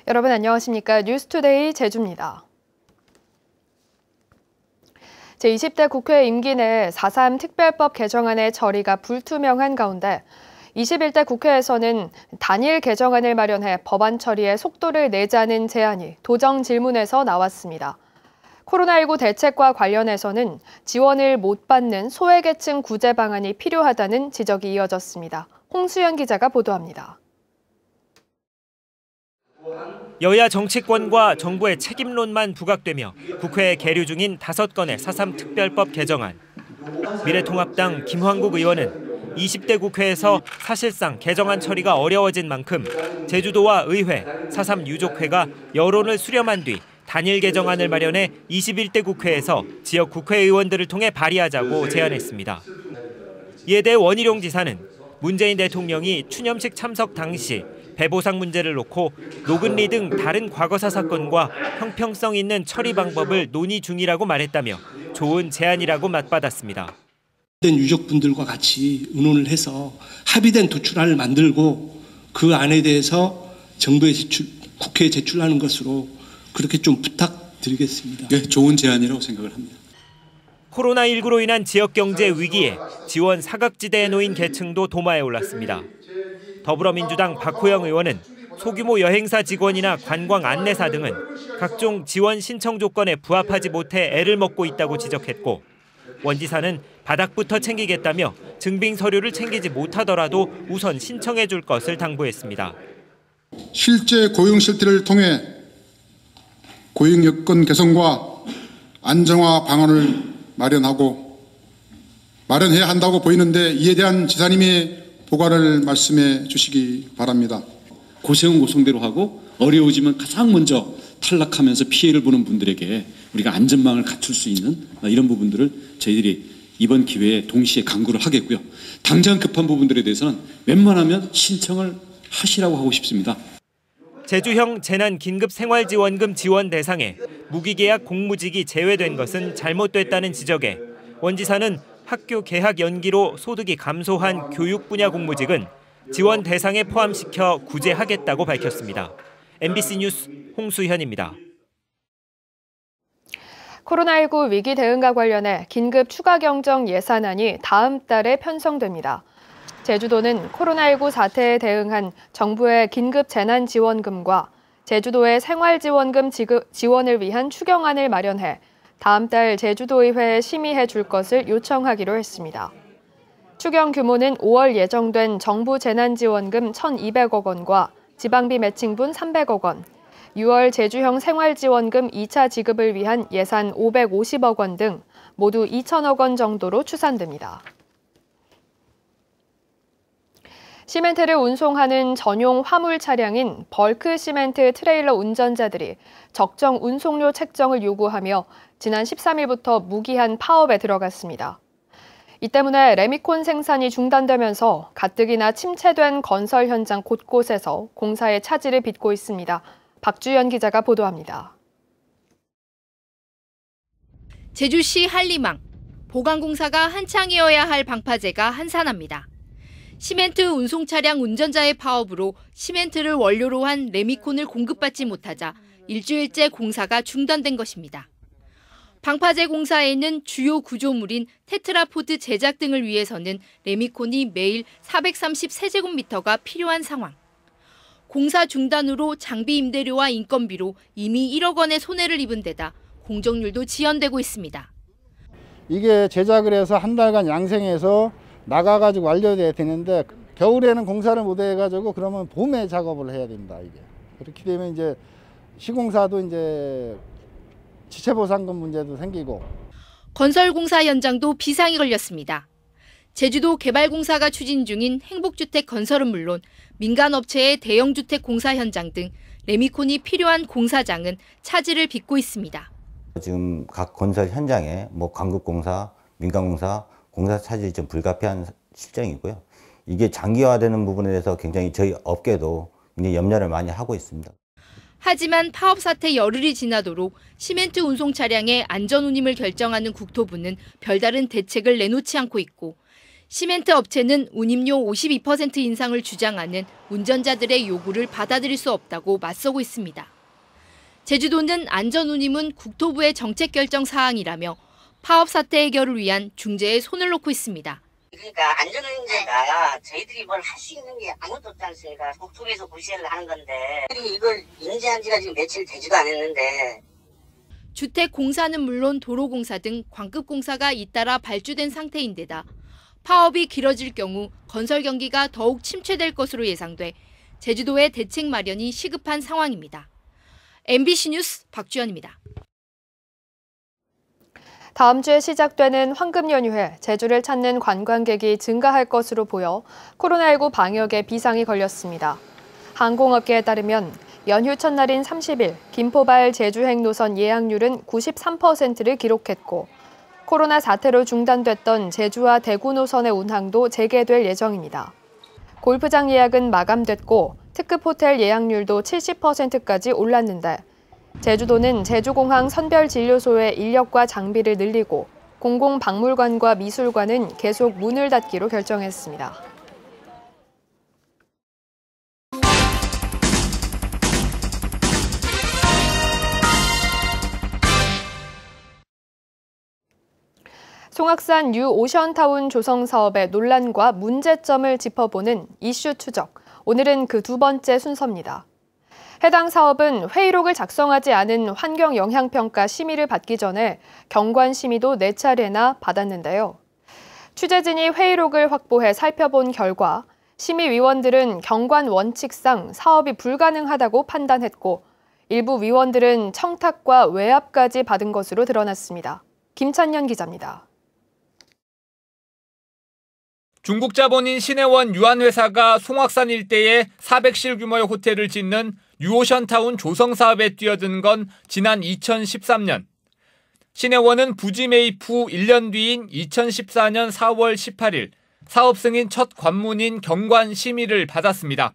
여러분 안녕하십니까? 뉴스투데이 제주입니다. 제20대 국회 임기 내 4.3 특별법 개정안의 처리가 불투명한 가운데 21대 국회에서는 단일 개정안을 마련해 법안 처리에 속도를 내자는 제안이 도정 질문에서 나왔습니다. 코로나19 대책과 관련해서는 지원을 못 받는 소외계층 구제 방안이 필요하다는 지적이 이어졌습니다. 홍수연 기자가 보도합니다. 여야 정치권과 정부의 책임론만 부각되며 국회에 계류 중인 5건의 4.3 특별법 개정안. 미래통합당 김황국 의원은 20대 국회에서 사실상 개정안 처리가 어려워진 만큼 제주도와 의회, 4.3 유족회가 여론을 수렴한 뒤 단일 개정안을 마련해 21대 국회에서 지역 국회의원들을 통해 발의하자고 제안했습니다. 이에 대해 원희룡 지사는 문재인 대통령이 추념식 참석 당시 배보상 문제를 놓고 노근리 등 다른 과거사 사건과 형평성 있는 처리 방법을 논의 중이라고 말했다며 좋은 제안이라고 맞받았습니다. 유족분들과 같이 의논을 해서 합의된 도출안을 만들고 그 안에 대해서 정부에 국회에 제출하는 것으로 그렇게 좀 부탁드리겠습니다. 네, 좋은 제안이라고 생각을 합니다. 코로나19로 인한 지역 경제 위기에 지원 사각지대에 놓인 계층도 도마에 올랐습니다. 더불어민주당 박호영 의원은 소규모 여행사 직원이나 관광 안내사 등은 각종 지원 신청 조건에 부합하지 못해 애를 먹고 있다고 지적했고 원 지사는 바닥부터 챙기겠다며 증빙 서류를 챙기지 못하더라도 우선 신청해 줄 것을 당부했습니다. 실제 고용 실태를 통해 고용 여건 개선과 안정화 방안을 마련해야 한다고 보이는데 이에 대한 지사님의 보관을 말씀해 주시기 바랍니다. 고생은 고생대로 하고 어려워지면 가장 먼저 탈락하면서 피해를 보는 분들에게 우리가 안전망을 갖출 수 있는 이런 부분들을 저희들이 이번 기회에 동시에 강구를 하겠고요. 당장 급한 부분들에 대해서는 웬만하면 신청을 하시라고 하고 싶습니다. 제주형 재난긴급생활지원금 지원 대상에 무기계약 공무직이 제외된 것은 잘못됐다는 지적에 원 지사는 학교 개학 연기로 소득이 감소한 교육 분야 공무직은 지원 대상에 포함시켜 구제하겠다고 밝혔습니다. MBC 뉴스 홍수현입니다. 코로나19 위기 대응과 관련해 긴급 추가 경정 예산안이 다음 달에 편성됩니다. 제주도는 코로나19 사태에 대응한 정부의 긴급 재난지원금과 제주도의 생활지원금 지원을 위한 추경안을 마련해 다음 달 제주도의회에 심의해 줄 것을 요청하기로 했습니다. 추경 규모는 5월 예정된 정부 재난지원금 1,200억 원과 지방비 매칭분 300억 원, 6월 제주형 생활지원금 2차 지급을 위한 예산 550억 원 등 모두 2천억 원 정도로 추산됩니다. 시멘트를 운송하는 전용 화물 차량인 벌크 시멘트 트레일러 운전자들이 적정 운송료 책정을 요구하며 지난 13일부터 무기한 파업에 들어갔습니다. 이 때문에 레미콘 생산이 중단되면서 가뜩이나 침체된 건설 현장 곳곳에서 공사의 차질을 빚고 있습니다. 박주연 기자가 보도합니다. 제주시 한림항, 보강공사가 한창이어야 할 방파제가 한산합니다. 시멘트 운송 차량 운전자의 파업으로 시멘트를 원료로 한 레미콘을 공급받지 못하자 일주일째 공사가 중단된 것입니다. 방파제 공사에는 주요 구조물인 테트라포드 제작 등을 위해서는 레미콘이 매일 430세제곱미터가 필요한 상황. 공사 중단으로 장비 임대료와 인건비로 이미 1억 원의 손해를 입은 데다 공정률도 지연되고 있습니다. 이게 제작을 해서 한 달간 양생해서 나가가지고 완료돼야 되는데 겨울에는 공사를 못 해가지고 그러면 봄에 작업을 해야 됩니다. 이게 그렇게 되면 이제 시공사도 이제 지체보상금 문제도 생기고. 건설공사 현장도 비상이 걸렸습니다. 제주도 개발공사가 추진 중인 행복주택 건설은 물론 민간업체의 대형주택 공사 현장 등 레미콘이 필요한 공사장은 차질을 빚고 있습니다. 지금 각 건설 현장에 광급공사, 민간공사, 공사 차질이 좀 불가피한 실정이고요. 이게 장기화되는 부분에 대해서 굉장히 저희 업계도 굉장히 염려를 많이 하고 있습니다. 하지만 파업 사태 열흘이 지나도록 시멘트 운송 차량의 안전 운임을 결정하는 국토부는 별다른 대책을 내놓지 않고 있고 시멘트 업체는 운임료 52% 인상을 주장하는 운전자들의 요구를 받아들일 수 없다고 맞서고 있습니다. 제주도는 안전운임은 국토부의 정책 결정 사항이라며 파업 사태 해결을 위한 중재에 손을 놓고 있습니다. 그러니까 안전운임제가 저희들이 뭘 할 수 있는 게 아무것도 없지 않습니까? 국토부에서 구시를 하는 건데 이걸 인지한 지가 지금 며칠 되지도 않았는데. 주택공사는 물론 도로공사 등 광급공사가 잇따라 발주된 상태인데다 파업이 길어질 경우 건설 경기가 더욱 침체될 것으로 예상돼 제주도의 대책 마련이 시급한 상황입니다. MBC 뉴스 박주연입니다. 다음 주에 시작되는 황금 연휴에 제주를 찾는 관광객이 증가할 것으로 보여 코로나19 방역에 비상이 걸렸습니다. 항공업계에 따르면 연휴 첫날인 30일 김포발 제주행 노선 예약률은 93%를 기록했고 코로나 사태로 중단됐던 제주와 대구 노선의 운항도 재개될 예정입니다. 골프장 예약은 마감됐고 특급 호텔 예약률도 70%까지 올랐는데 제주도는 제주공항 선별진료소의 인력과 장비를 늘리고 공공박물관과 미술관은 계속 문을 닫기로 결정했습니다. 송악산 뉴 오션타운 조성 사업의 논란과 문제점을 짚어보는 이슈 추적. 오늘은 그 두 번째 순서입니다. 해당 사업은 회의록을 작성하지 않은 환경영향평가 심의를 받기 전에 경관 심의도 4차례나 받았는데요. 취재진이 회의록을 확보해 살펴본 결과 심의위원들은 경관 원칙상 사업이 불가능하다고 판단했고 일부 위원들은 청탁과 외압까지 받은 것으로 드러났습니다. 김찬년 기자입니다. 중국 자본인 신해원 유한회사가 송악산 일대에 400실 규모의 호텔을 짓는 뉴오션타운 조성 사업에 뛰어든 건 지난 2013년. 신해원은 부지 매입 후 1년 뒤인 2014년 4월 18일 사업 승인 첫 관문인 경관 심의를 받았습니다.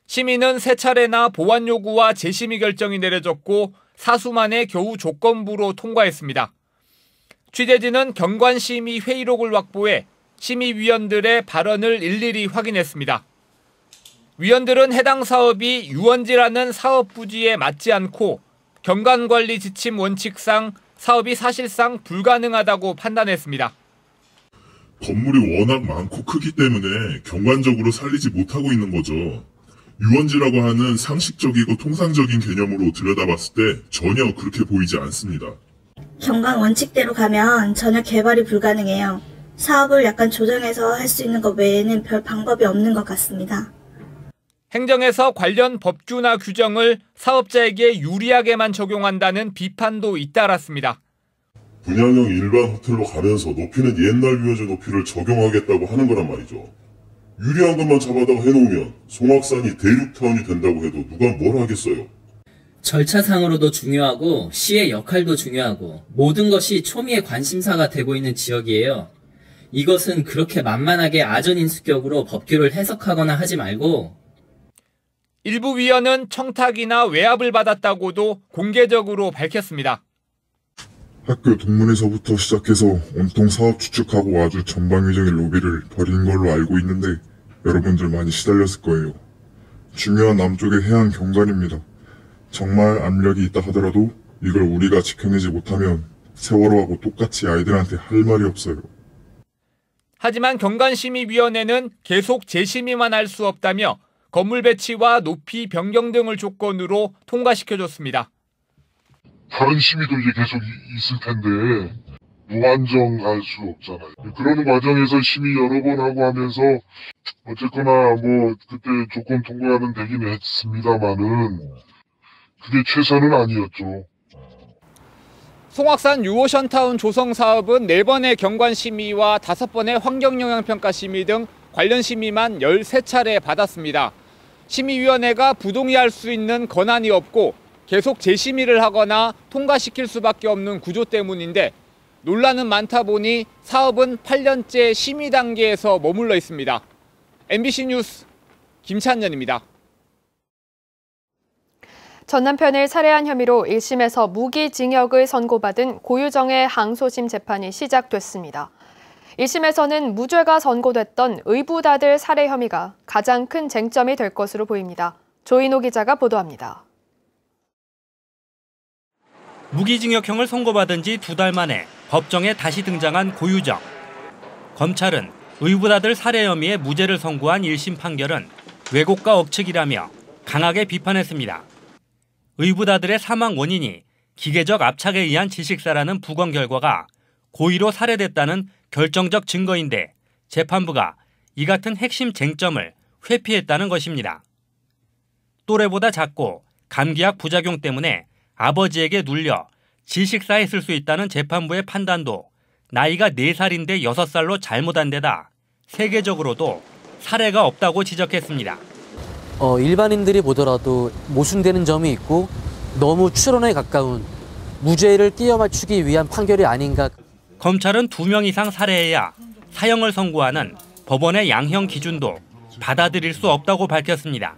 심의는 3차례나 보완 요구와 재심의 결정이 내려졌고 사수 만에 겨우 조건부로 통과했습니다. 취재진은 경관 심의 회의록을 확보해 심의위원들의 발언을 일일이 확인했습니다. 위원들은 해당 사업이 유원지라는 사업 부지에 맞지 않고 경관관리 지침 원칙상 사업이 사실상 불가능하다고 판단했습니다. 건물이 워낙 많고 크기 때문에 경관적으로 살리지 못하고 있는 거죠. 유원지라고 하는 상식적이고 통상적인 개념으로 들여다봤을 때 전혀 그렇게 보이지 않습니다. 경관 원칙대로 가면 전혀 개발이 불가능해요. 사업을 약간 조정해서 할 수 있는 것 외에는 별 방법이 없는 것 같습니다. 행정에서 관련 법규나 규정을 사업자에게 유리하게만 적용한다는 비판도 잇따랐습니다. 분양형 일반 호텔로 가면서 높이는 옛날 유원지 높이를 적용하겠다고 하는 거란 말이죠. 유리한 것만 잡아다가 해놓으면 송악산이 대륙타운이 된다고 해도 누가 뭘 하겠어요. 절차상으로도 중요하고 시의 역할도 중요하고 모든 것이 초미의 관심사가 되고 있는 지역이에요. 이것은 그렇게 만만하게 아전인수격으로 법규를 해석하거나 하지 말고 일부 위원은 청탁이나 외압을 받았다고도 공개적으로 밝혔습니다. 학교 동문회서부터 시작해서 온통 사업 추측하고 아주 전방위적인 로비를 벌인 걸로 알고 있는데 여러분들 많이 시달렸을 거예요. 중요한 남쪽의 해안 경관입니다. 정말 압력이 있다 하더라도 이걸 우리가 지켜내지 못하면 세월호하고 똑같이 아이들한테 할 말이 없어요. 하지만 경관심의위원회는 계속 재심의만 할 수 없다며 건물 배치와 높이 변경 등을 조건으로 통과시켜줬습니다. 다른 심의도 이제 계속 있을 텐데 무한정 할 수 없잖아요. 그러는 과정에서 심의 여러 번 하고 하면서 어쨌거나 뭐 그때 조건 통과는 되긴 했습니다만은 그게 최선은 아니었죠. 송악산 뉴오션타운 조성 사업은 4번의 경관 심의와 5번의 환경영향평가 심의 등 관련 심의만 13차례 받았습니다. 심의위원회가 부동의할 수 있는 권한이 없고 계속 재심의를 하거나 통과시킬 수밖에 없는 구조 때문인데 논란은 많다 보니 사업은 8년째 심의 단계에서 머물러 있습니다. MBC 뉴스 김찬년입니다. 전 남편을 살해한 혐의로 1심에서 무기징역을 선고받은 고유정의 항소심 재판이 시작됐습니다. 1심에서는 무죄가 선고됐던 의붓아들 살해 혐의가 가장 큰 쟁점이 될 것으로 보입니다. 조인호 기자가 보도합니다. 무기징역형을 선고받은 지 2달 만에 법정에 다시 등장한 고유정. 검찰은 의붓아들 살해 혐의의 무죄를 선고한 1심 판결은 왜곡과 억측이라며 강하게 비판했습니다. 의붓아들의 사망 원인이 기계적 압착에 의한 질식사라는 부검 결과가 고의로 살해됐다는 결정적 증거인데 재판부가 이 같은 핵심 쟁점을 회피했다는 것입니다. 또래보다 작고 감기약 부작용 때문에 아버지에게 눌려 질식사했을 수 있다는 재판부의 판단도 나이가 4살인데 6살로 잘못한 데다 세계적으로도 사례가 없다고 지적했습니다. 일반인들이 보더라도 모순되는 점이 있고 너무 추론에 가까운 무죄를 끼워 맞추기 위한 판결이 아닌가. 검찰은 2명 이상 살해해야 사형을 선고하는 법원의 양형 기준도 받아들일 수 없다고 밝혔습니다.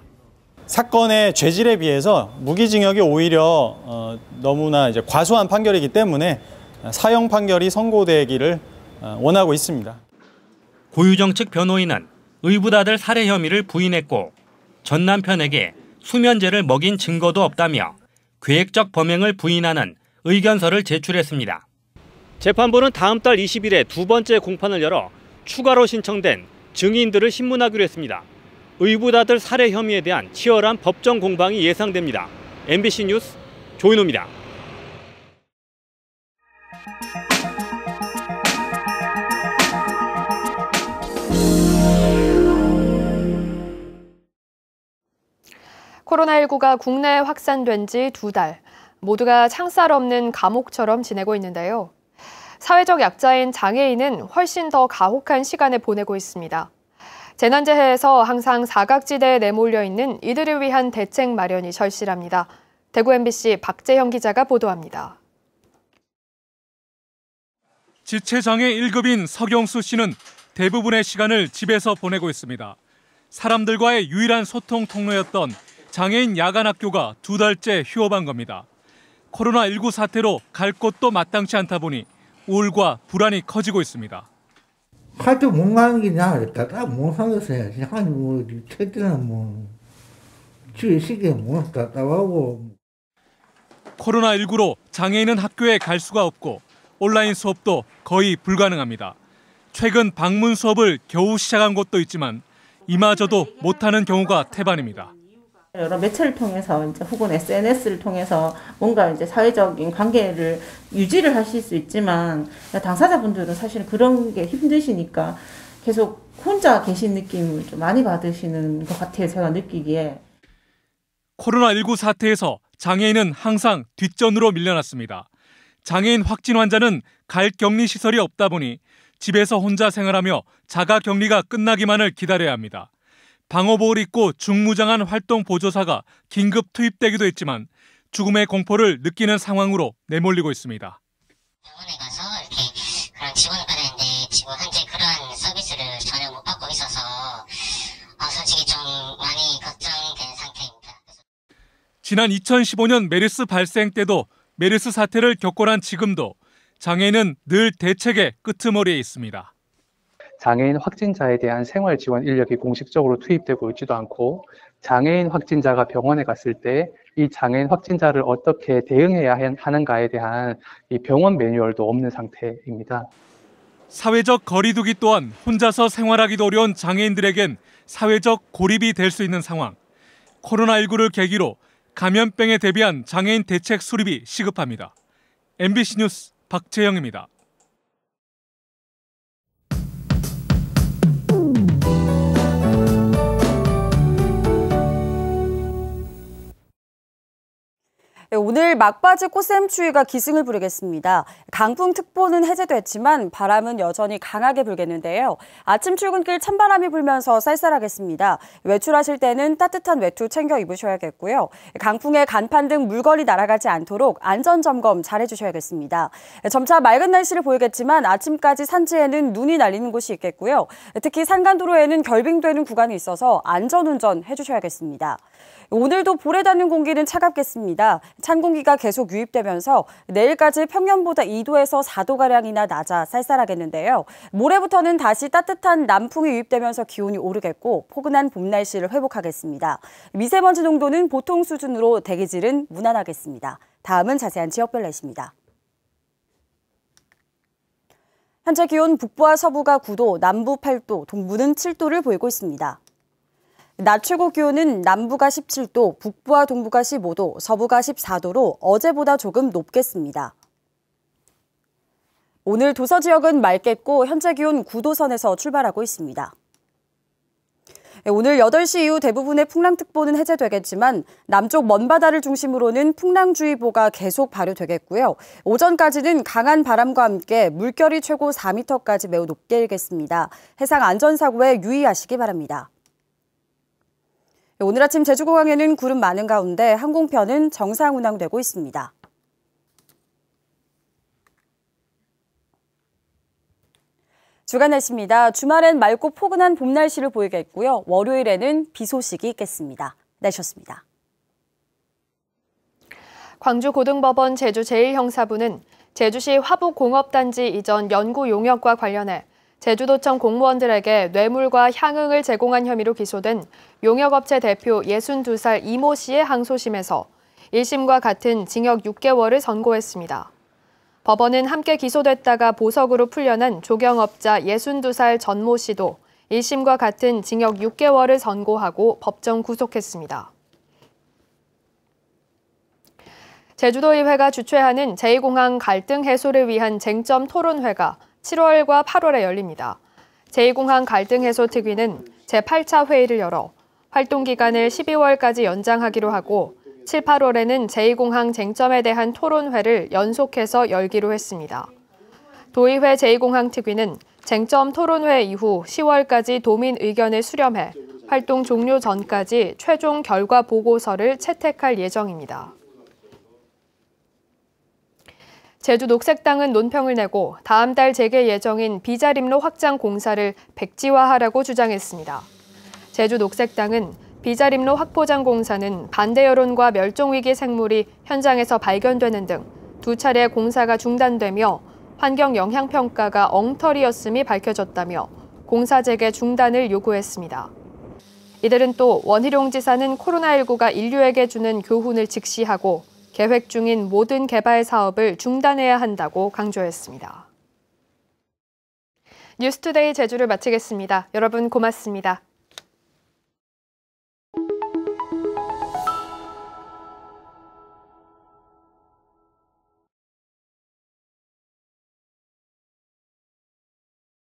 사건의 죄질에 비해서 무기징역이 오히려 너무나 이제 과소한 판결이기 때문에 사형 판결이 선고되기를 원하고 있습니다. 고유정 측 변호인은 의붓아들 살해 혐의를 부인했고 전 남편에게 수면제를 먹인 증거도 없다며 계획적 범행을 부인하는 의견서를 제출했습니다. 재판부는 다음 달 20일에 2번째 공판을 열어 추가로 신청된 증인들을 신문하기로 했습니다. 의붓아들 살해 혐의에 대한 치열한 법정 공방이 예상됩니다. MBC 뉴스 조인호입니다. 코로나19가 국내에 확산된 지 2달. 모두가 창살 없는 감옥처럼 지내고 있는데요. 사회적 약자인 장애인은 훨씬 더 가혹한 시간을 보내고 있습니다. 재난재해에서 항상 사각지대에 내몰려 있는 이들을 위한 대책 마련이 절실합니다. 대구 MBC 박재형 기자가 보도합니다. 지체장애 1급인 서경수 씨는 대부분의 시간을 집에서 보내고 있습니다. 사람들과의 유일한 소통 통로였던 장애인 야간학교가 2달째 휴업한 겁니다. 코로나19 사태로 갈 곳도 마땅치 않다 보니 우울과 불안이 커지고 있습니다. 하도 못 가는 게 나으니까 못 살겠어요. 아니 뭐 최대한 뭐 주의 시기에 못 답답하고. 코로나19로 장애인은 학교에 갈 수가 없고 온라인 수업도 거의 불가능합니다. 최근 방문 수업을 겨우 시작한 곳도 있지만 이마저도 못하는 경우가 태반입니다. 여러 매체를 통해서 이제 혹은 SNS를 통해서 뭔가 이제 사회적인 관계를 유지를 하실 수 있지만 당사자분들은 사실 그런 게 힘드시니까 계속 혼자 계신 느낌을 좀 많이 받으시는 것 같아요. 제가 느끼기에. 코로나19 사태에서 장애인은 항상 뒷전으로 밀려났습니다. 장애인 확진 환자는 갈 격리 시설이 없다 보니 집에서 혼자 생활하며 자가 격리가 끝나기만을 기다려야 합니다. 방호복을 입고 중무장한 활동 보조사가 긴급 투입되기도 했지만 죽음의 공포를 느끼는 상황으로 내몰리고 있습니다. 병원에 가서 이렇게 그런 지원을 받았는데 지금 현재 그러한 서비스를 전혀 못 받고 있어서 솔직히 좀 많이 걱정된 상태입니다. 지난 2015년 메르스 발생 때도 메르스 사태를 겪고 난 지금도 장애인은 늘 대책의 끄트머리에 있습니다. 장애인 확진자에 대한 생활 지원 인력이 공식적으로 투입되고 있지도 않고 장애인 확진자가 병원에 갔을 때 이 장애인 확진자를 어떻게 대응해야 하는가에 대한 이 병원 매뉴얼도 없는 상태입니다. 사회적 거리두기 또한 혼자서 생활하기도 어려운 장애인들에겐 사회적 고립이 될 수 있는 상황. 코로나19를 계기로 감염병에 대비한 장애인 대책 수립이 시급합니다. MBC 뉴스 박재영입니다. 오늘 막바지 꽃샘추위가 기승을 부리겠습니다. 강풍특보는 해제됐지만 바람은 여전히 강하게 불겠는데요. 아침 출근길 찬바람이 불면서 쌀쌀하겠습니다. 외출하실 때는 따뜻한 외투 챙겨 입으셔야겠고요. 강풍에 간판 등 물건이 날아가지 않도록 안전점검 잘 해주셔야겠습니다. 점차 맑은 날씨를 보이겠지만 아침까지 산지에는 눈이 날리는 곳이 있겠고요. 특히 산간도로에는 결빙되는 구간이 있어서 안전운전 해주셔야겠습니다. 오늘도 볼에 닿는 공기는 차갑겠습니다. 찬 공기가 계속 유입되면서 내일까지 평년보다 2도에서 4도가량이나 낮아 쌀쌀하겠는데요. 모레부터는 다시 따뜻한 남풍이 유입되면서 기온이 오르겠고 포근한 봄 날씨를 회복하겠습니다. 미세먼지 농도는 보통 수준으로 대기질은 무난하겠습니다. 다음은 자세한 지역별 날씨입니다. 현재 기온 북부와 서부가 9도, 남부 8도, 동부는 7도를 보이고 있습니다. 낮 최고 기온은 남부가 17도, 북부와 동부가 15도, 서부가 14도로 어제보다 조금 높겠습니다. 오늘 도서 지역은 맑겠고 현재 기온 9도 선에서 출발하고 있습니다. 오늘 8시 이후 대부분의 풍랑특보는 해제되겠지만 남쪽 먼바다를 중심으로는 풍랑주의보가 계속 발효되겠고요. 오전까지는 강한 바람과 함께 물결이 최고 4m까지 매우 높게 일겠습니다. 해상 안전사고에 유의하시기 바랍니다. 오늘 아침 제주공항에는 구름 많은 가운데 항공편은 정상 운항되고 있습니다. 주간 날씨입니다. 주말엔 맑고 포근한 봄 날씨를 보이겠고요. 월요일에는 비 소식이 있겠습니다. 날씨였습니다. 광주고등법원 제주 제1형사부는 제주시 화북공업단지 이전 연구 용역과 관련해 제주도청 공무원들에게 뇌물과 향응을 제공한 혐의로 기소된 용역업체 대표 62살 이모 씨의 항소심에서 1심과 같은 징역 6개월을 선고했습니다. 법원은 함께 기소됐다가 보석으로 풀려난 조경업자 62살 전모 씨도 1심과 같은 징역 6개월을 선고하고 법정 구속했습니다. 제주도의회가 주최하는 제2공항 갈등 해소를 위한 쟁점 토론회가 7월과 8월에 열립니다. 제2공항 갈등 해소 특위는 제8차 회의를 열어 활동 기간을 12월까지 연장하기로 하고 7, 8월에는 제2공항 쟁점에 대한 토론회를 연속해서 열기로 했습니다. 도의회 제2공항 특위는 쟁점 토론회 이후 10월까지 도민 의견을 수렴해 활동 종료 전까지 최종 결과 보고서를 채택할 예정입니다. 제주녹색당은 논평을 내고 다음 달 재개 예정인 비자림로 확장 공사를 백지화하라고 주장했습니다. 제주녹색당은 비자림로 확포장 공사는 반대 여론과 멸종위기 생물이 현장에서 발견되는 등 2차례 공사가 중단되며 환경 영향 평가가 엉터리였음이 밝혀졌다며 공사 재개 중단을 요구했습니다. 이들은 또 원희룡 지사는 코로나19가 인류에게 주는 교훈을 직시하고 계획 중인 모든 개발 사업을 중단해야 한다고 강조했습니다. 뉴스투데이 제주를 마치겠습니다. 여러분 고맙습니다.